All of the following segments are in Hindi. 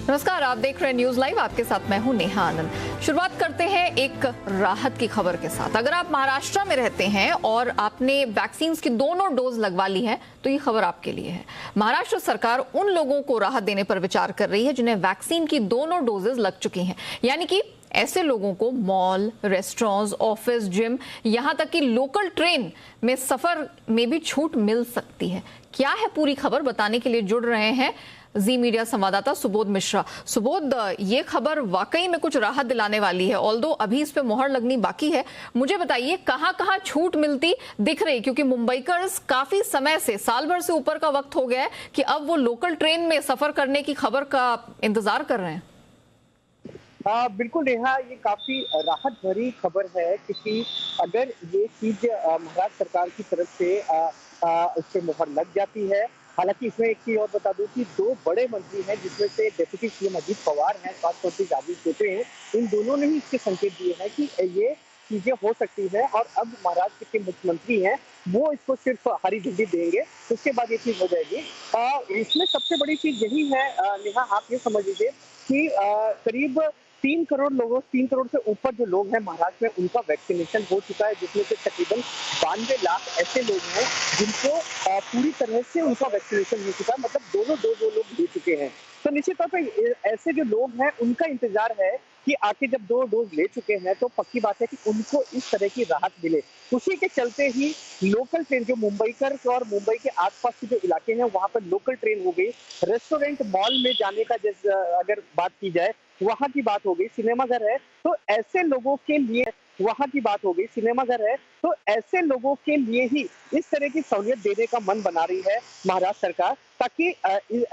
नमस्कार, आप देख रहे हैं न्यूज लाइव। आपके साथ मैं हूं नेहा आनंद। शुरुआत करते हैं एक राहत की खबर के साथ। अगर आप महाराष्ट्र में रहते हैं और आपने वैक्सीन की दोनों डोज लगवा ली है तो ये खबर आपके लिए है। महाराष्ट्र सरकार उन लोगों को राहत देने पर विचार कर रही है जिन्हें वैक्सीन की दोनों डोजेज लग चुकी हैं, यानी कि ऐसे लोगों को मॉल, रेस्टोरेंट्स, ऑफिस, जिम, यहां तक कि लोकल ट्रेन में सफर में भी छूट मिल सकती है। क्या है पूरी खबर, बताने के लिए जुड़ रहे हैं जी मीडिया संवाददाता सुबोध मिश्रा। सुबोध, ये खबर वाकई में कुछ राहत दिलाने वाली है, ऑल्दो अभी इस पे मोहर लगनी बाकी है। मुझे बताइए कहां-कहां छूट मिलती दिख रही, क्योंकि मुंबईकर्स काफी समय से, साल भर से ऊपर का वक्त हो गया है कि अब वो लोकल ट्रेन में सफर करने की खबर का इंतजार कर रहे हैं। बिल्कुल नेहा, ये काफी राहत भरी खबर है, क्योंकि अगर ये चीज महाराष्ट्र सरकार की तरफ से उस पर मोहर लग जाती है। हालांकि इसमें एक चीज और बता दूं कि दो बड़े मंत्री हैं, जिसमें से डिप्टी सीएम अजीत पवार हैं, स्वास्थ्य मंत्री राजेश टोपे हैं। इन दोनों ने ही इसके संकेत दिए हैं कि ये चीजें हो सकती है, और अब महाराष्ट्र के मुख्यमंत्री हैं, वो इसको सिर्फ हरी झंडी देंगे, उसके बाद ये चीज हो जाएगी। इसमें सबसे बड़ी चीज यही है नेहा, आप ये समझ लीजिए कि करीब 3 करोड़ से ऊपर जो लोग हैं महाराष्ट्र में, उनका वैक्सीनेशन हो चुका है, जिसमें से तकरीबन 92 लाख ऐसे लोग हैं जिनको पूरी तरह से उनका वैक्सीनेशन हो चुका है, मतलब दोनों डोज वो लोग ले चुके हैं। तो निश्चित तौर पर ऐसे जो लोग हैं उनका इंतजार है कि आखिर जब 2 डोज ले चुके हैं तो पक्की बात है कि उनको इस तरह की राहत मिले। उसी के चलते ही लोकल ट्रेन, जो मुंबईकर और मुंबई के आसपास के जो इलाके हैं वहां पर लोकल ट्रेन हो गई, रेस्टोरेंट, मॉल में जाने का अगर बात की जाए वहां की बात हो गई, सिनेमाघर है तो ऐसे लोगों के लिए वहां की बात हो गई, सिनेमाघर है तो ऐसे लोगों के लिए ही इस तरह की सहूलियत देने का मन बना रही है महाराष्ट्र सरकार, ताकि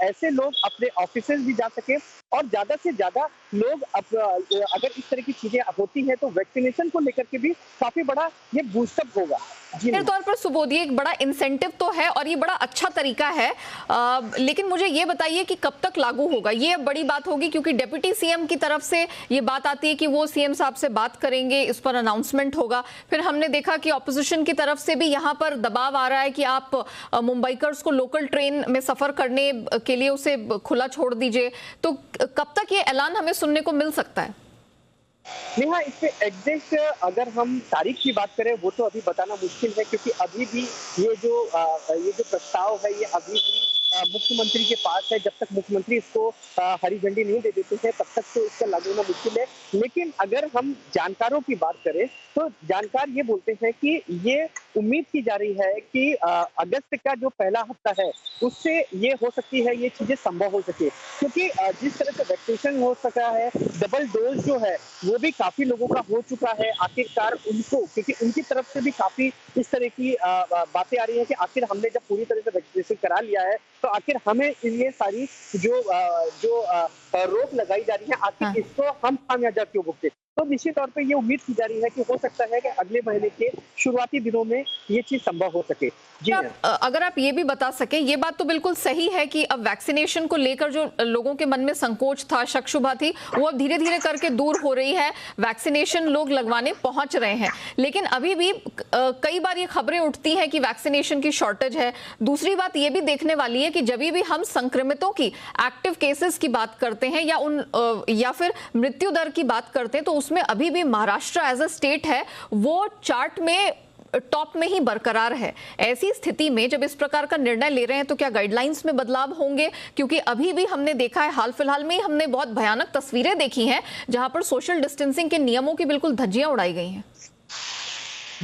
ऐसे लोग अपने ऑफिसेज भी जा सके और ज्यादा से ज्यादा लोग अगर इस तरह की चीजें होती हैं तो वैक्सीनेशन को लेकर के भी काफी बड़ा ये बूस्टअप होगा। मेरे तौर पर सुबोध, ये एक बड़ा इंसेंटिव तो है और ये बड़ा अच्छा तरीका है, लेकिन मुझे ये बताइए कि कब तक लागू होगा। ये बड़ी बात होगी क्योंकि डिप्टी सीएम की तरफ से ये बात आती है कि वो सीएम साहब से बात करेंगे, इस पर अनाउंसमेंट होगा। फिर हमने देखा कि ऑपोजिशन की तरफ से भी यहाँ पर दबाव आ रहा है कि आप मुंबईकर्स को लोकल ट्रेन में सफर करने के लिए उसे खुला छोड़ दीजिए। तो कब तक ये ऐलान हमें सुनने को मिल सकता है? नेहा, इस पे एग्जैक्ट अगर हम तारीख की बात करें वो तो अभी बताना मुश्किल है, क्योंकि अभी भी ये जो प्रस्ताव है ये अभी भी मुख्यमंत्री के पास है। जब तक मुख्यमंत्री इसको हरी झंडी नहीं दे देते हैं तब तक तो इसका लागू होना मुश्किल है। लेकिन अगर हम जानकारों की बात करें तो जानकार ये बोलते हैं कि ये उम्मीद की जा रही है कि अगस्त का जो पहला हफ्ता है उससे ये हो सकती है, ये चीजें संभव हो सके, क्योंकि जिस तरह से वैक्सीनेशन हो सका है, डबल डोज जो है वो भी काफी लोगों का हो चुका है। आखिरकार उनको, क्योंकि उनकी तरफ से भी काफी इस तरह की बातें आ रही है कि आखिर हमने जब पूरी तरह से वैक्सीनेशन करा लिया है तो आखिर हमें ये सारी जो रोक लगाई जा रही है, आखिर इसको हम खामियाजा क्यों भुगते। तो निश्चित तौर पे ये उम्मीद की जा रही है कि हो सकता है कि अगले महीने के शुरुआती दिनों में ये चीज संभव हो सके। जी, अगर आप ये भी बता सके, ये बात तो बिल्कुल सही है कि अब वैक्सीनेशन को लेकर जो लोगों के मन में संकोच था, शक शुबा थी, वो अब धीरे धीरे करके दूर हो रही है। वैक्सीनेशन लोग लगवाने पहुंच रहे हैं, लेकिन अभी भी कई बार ये खबरें उठती हैं कि वैक्सीनेशन की शॉर्टेज है। दूसरी बात ये भी देखने वाली है कि जब भी हम संक्रमितों की, एक्टिव केसेस की बात करते हैं या फिर मृत्यु दर की बात करते हैं, तो उसमें अभी भी महाराष्ट्र एज अ स्टेट है वो चार्ट में टॉप में ही बरकरार है। ऐसी स्थिति में जब इस प्रकार का निर्णय ले रहे हैं तो क्या गाइडलाइंस में बदलाव होंगे? क्योंकि अभी भी हमने देखा है, हाल फिलहाल में ही हमने बहुत भयानक तस्वीरें देखी हैं जहां पर सोशल डिस्टेंसिंग के नियमों की बिल्कुल धज्जियां उड़ाई गई हैं।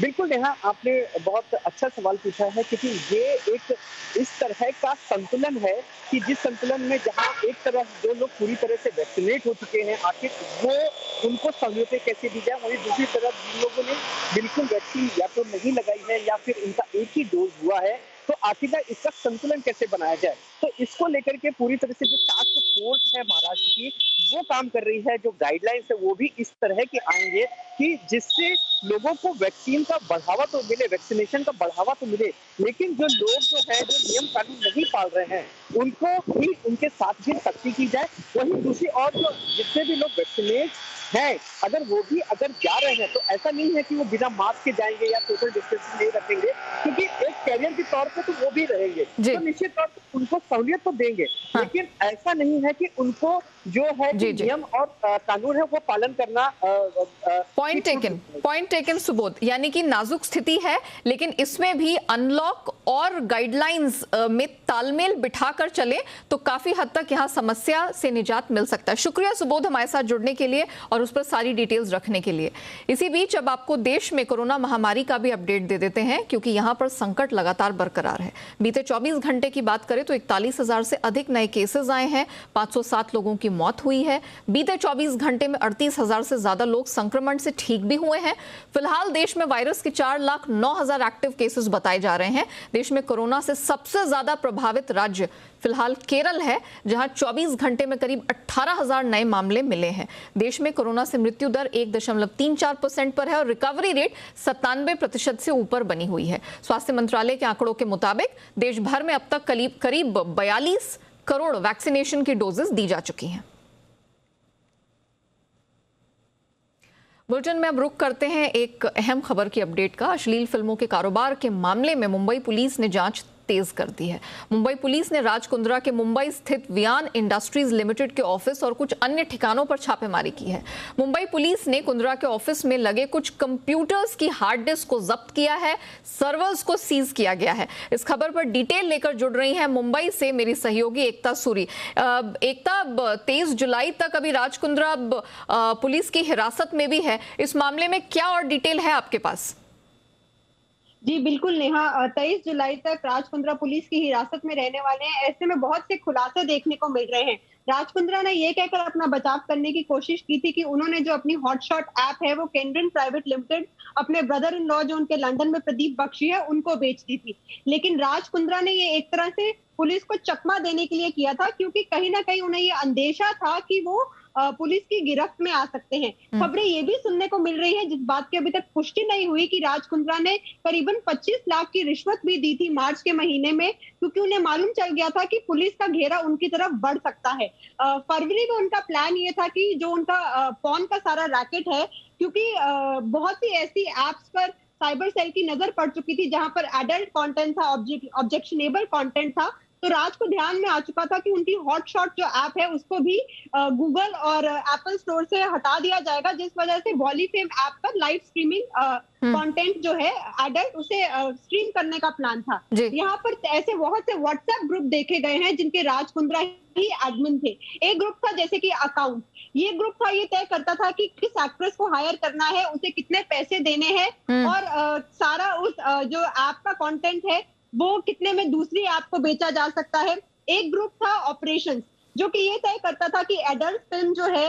बिल्कुल नेहा, आपने बहुत अच्छा सवाल पूछा है, क्योंकि ये एक इस तरह का संतुलन है कि जिस संतुलन में जहां एक तरफ जो लोग पूरी तरह से वैक्सीनेट हो चुके हैं, आखिर वो उनको सहूलियतें कैसे दी जाए, वहीं दूसरी तरफ जिन लोगों ने बिल्कुल वैक्सीन या तो नहीं लगाई है या फिर उनका एक ही डोज हुआ है, तो आखिरकार इसका संतुलन कैसे बनाया जाए। तो इसको लेकर के पूरी तरह से जो टास्क फोर्स है महाराष्ट्र की, वो काम कर रही है। जो गाइडलाइंस है वो भी इस तरह के आएंगे कि जिससे लोगों को वैक्सीन का बढ़ावा तो मिले, वैक्सीनेशन का बढ़ावा तो मिले, लेकिन जो लोग जो है, जो नियम कानून नहीं पाल रहे हैं, उनको भी, उनके साथ भी सख्ती की जाए। वहीं दूसरी ओर जो जितने भी लोग वैक्सीनेट हैं, अगर वो भी अगर जा रहे हैं तो ऐसा नहीं है कि वो बिना मास्क के जाएंगे या सोशल डिस्टेंसिंग नहीं रखेंगे, क्योंकि एक कैरियर के तौर पे तो वो भी रहेंगे। तो निश्चित तौर पर उनको सहूलियत तो देंगे, हाँ। लेकिन ऐसा नहीं है कि उनको जो है जी, जी। नियम और कानून है वो पालन करना पॉइंट टेकन सुबोध, यानी कि नाजुक स्थिति है, लेकिन इसमें भी अनलॉक और गाइडलाइंस में तालमेल बिठाकर चले तो काफी हद तक यहां समस्या से निजात मिल सकता है। शुक्रिया सुबोध हमारे साथ जुड़ने के लिए और उस पर सारी डिटेल्स रखने के लिए। इसी बीच अब आपको देश में कोरोना महामारी का भी अपडेट दे देते हैं, क्योंकि यहां पर संकट लगातार बरकरार है। बीते 24 घंटे की बात करें तो 41,000 से अधिक नए केसेस आए हैं, 507 लोगों की मौत हुई है। बीते 24 घंटे में 38,000 से ज्यादा लोग संक्रमण से ठीक भी हुए हैं। फिलहाल देश में वायरस के 4,09,000 एक्टिव केसेस बताए जा रहे हैं। देश में कोरोना से सबसे ज्यादा प्रभावित राज्य फिलहाल केरल है, जहां 24 घंटे में करीब 18,000 नए मामले मिले हैं। देश में कोरोना से मृत्यु दर 1.34% पर है और रिकवरी रेट 97% से ऊपर बनी हुई है। स्वास्थ्य मंत्रालय के आंकड़ों के मुताबिक देश भर में अब तक करीब 42 करोड़ वैक्सीनेशन की डोजेस दी जा चुकी हैं। बुलेटिन में अब रुख करते हैं एक अहम खबर की अपडेट का। अश्लील फिल्मों के कारोबार के मामले में मुंबई पुलिस ने जांच तेज कर दी है। मुंबई पुलिस ने राज कुंद्रा के मुंबई स्थित वियान इंडस्ट्रीज लिमिटेड के ऑफिस और कुछ अन्य ठिकानों पर छापेमारी की है। मुंबई पुलिस ने कुंद्रा के ऑफिस में लगे कुछ कंप्यूटर्स की हार्ड डिस्क को जब्त किया है, सर्वर्स को सीज किया गया है। इस खबर पर डिटेल लेकर जुड़ रही हैं मुंबई से मेरी सहयोगी एकता सूरी। एकता, 23 जुलाई तक अभी राज कुंद्रा पुलिस की हिरासत में भी है। इस मामले में क्या और डिटेल है आपके पास? जी बिल्कुल नेहा, 23 जुलाई तक राज कुंद्रा पुलिस की हिरासत में रहने वाले हैं। ऐसे में बहुत से खुलासे देखने को मिल रहे हैं। राज कुंद्रा ने ये कहकर अपना बचाव करने की कोशिश की थी कि उन्होंने जो अपनी हॉटशॉट ऐप है वो केंद्रन प्राइवेट लिमिटेड अपने ब्रदर इन लॉ जो उनके लंदन में प्रदीप बख्शी है उनको बेच दी थी। लेकिन राज कुंद्रा ने ये एक तरह से पुलिस को चकमा देने के लिए किया था, क्योंकि कहीं ना कहीं उन्हें ये अंदेशा था कि वो पुलिस की गिरफ्त में आ सकते हैं। खबरें ये भी सुनने को मिल रही है, जिस बात की अभी तक पुष्टि नहीं हुई, कि राज कुंद्रा ने करीबन 25 लाख की रिश्वत भी दी थी मार्च के महीने में, क्योंकि उन्हें मालूम चल गया था कि पुलिस का घेरा उनकी तरफ बढ़ सकता है। फरवरी में उनका प्लान ये था कि जो उनका फोन का सारा रैकेट है, क्योंकि बहुत सी ऐसी एप्स पर साइबर सेल की नजर पड़ चुकी थी जहां पर एडल्ट कंटेंट था, ऑब्जेक्शनेबल कंटेंट था, तो राज को ध्यान में आ चुका था कि उनकी हॉटशॉट जो ऐप है उसको भी गूगल और एप्पल स्टोर से हटा दिया जाएगा, जिस वजह से वॉलीफेम ऐप पर लाइव स्ट्रीमिंग कंटेंट जो है एडल्ट उसे स्ट्रीम करने का प्लान था। यहाँ पर ऐसे बहुत से व्हाट्सएप ग्रुप देखे गए हैं जिनके राज कुंद्रा ही एडमिन थे। एक ग्रुप था जैसे कि अकाउंट, ये ग्रुप था, ये तय करता था कि किस एक्ट्रेस को हायर करना है, उसे कितने पैसे देने हैं और सारा उस जो ऐप का कंटेंट है वो कितने में दूसरी ऐप को बेचा जा सकता है। एक ग्रुप था ऑपरेशंस, जो कि ये तय करता था कि एडल्ट फिल्म जो है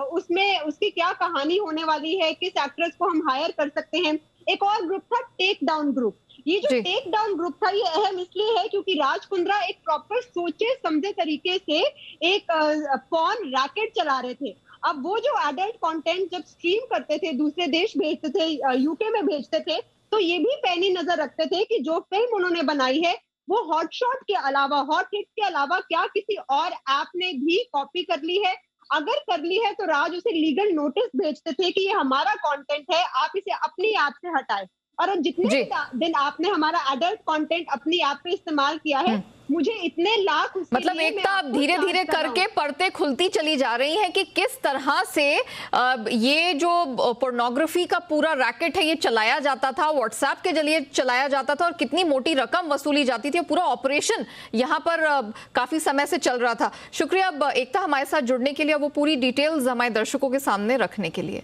उसमें उसकी क्या कहानी होने वाली है, किस एक्ट्रेस को हम हायर कर सकते हैं। एक और ग्रुप था टेक डाउन ग्रुप। ये जो टेक डाउन ग्रुप था ये अहम इसलिए है क्योंकि राज कुंद्रा एक प्रॉपर सोचे समझे तरीके से एक पॉर्न रैकेट चला रहे थे। अब वो जो एडल्ट कंटेंट जब स्ट्रीम करते थे, दूसरे देश भेजते थे, यूके में भेजते थे, तो ये भी पैनी नजर रखते थे कि जो फिल्म उन्होंने बनाई है वो हॉटशॉट के अलावा, हॉट हिट के अलावा क्या किसी और ऐप ने भी कॉपी कर ली है। अगर कर ली है तो राज उसे लीगल नोटिस भेजते थे कि ये हमारा कंटेंट है, आप इसे अपनी ऐप से हटाएं। और जितने दिन आपने हमारा एडल्ट कंटेंट अपनी ऐप पे इस्तेमाल किया है, मुझे इतने लाख, मतलब एकता अब धीरे धीरे करके परतें खुलती चली जा रही हैं कि किस तरह से ये जो पोर्नोग्राफी का पूरा रैकेट है ये चलाया जाता था, व्हाट्सएप के जरिए चलाया जाता था और कितनी मोटी रकम वसूली जाती थी। पूरा ऑपरेशन यहाँ पर काफी समय से चल रहा था। शुक्रिया अब एकता हमारे साथ जुड़ने के लिए, वो पूरी डिटेल्स हमारे दर्शकों के सामने रखने के लिए।